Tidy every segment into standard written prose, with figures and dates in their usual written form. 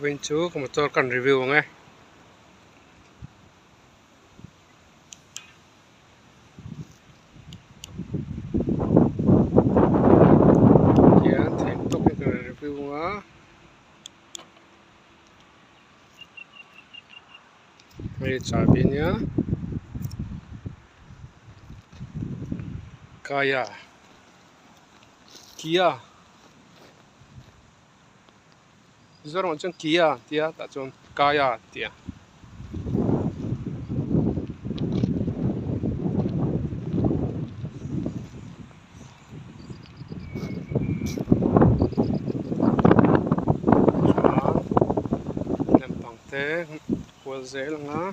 bên chú có một tôi cần review nghe ya thêm tốt cái review ngó mấy trả bên nhá kaya Kia giờ nó chân Kia tia ta chọn kaya tia làm bằng thế của dễ là ngá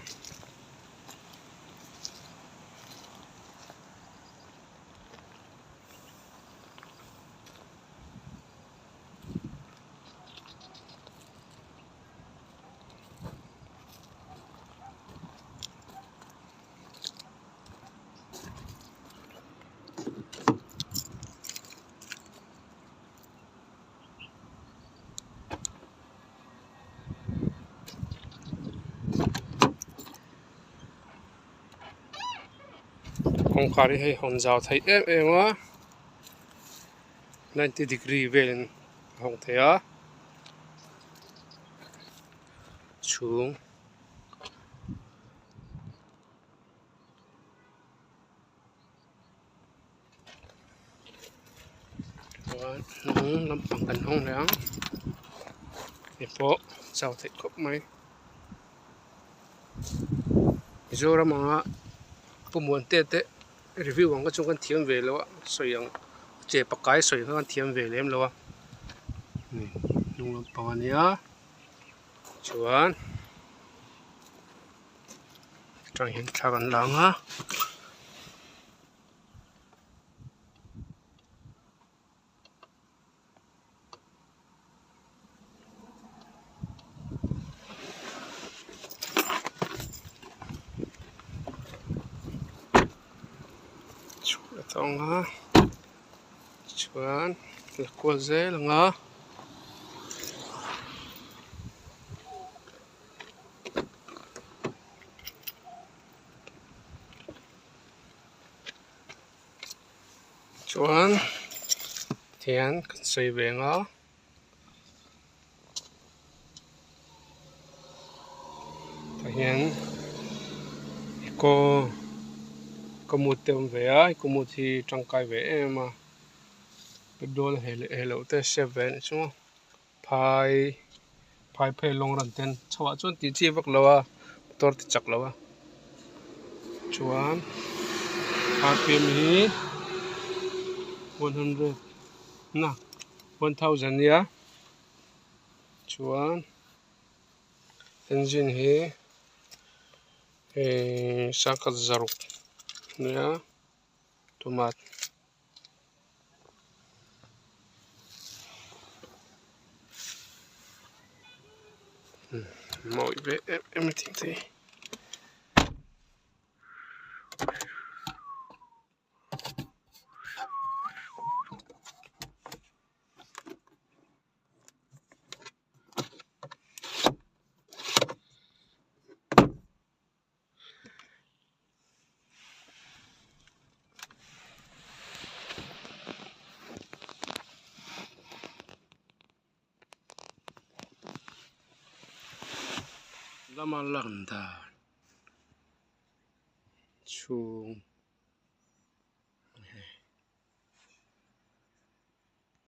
không khai hay hòn rào thấy em á 90 degree về hồng thế á xuống làm bằng gần hông đấy thì phố rào thấy cốc mấy rồi ra mà muốn tết review bằng cái chung con thiam về luôn soi yang chế bạc cái soi con thiam về lên luôn nung làm bằng này chuan trang hiện tra gần lắm á tông ha chuan là qua dễ là ngã chuan thian cần xây về ngõ thian có một tiệm về á có một thì trang cài về em mà cái đô là hello te 7 chứ phai phai long ran ten chawa chon ti chi vak lawa tor ti chak lawa chuan rpm hi 100 na 1000 ya chuan engine hi sakat zaruk ya tomat mọi về everything thì lama landa chung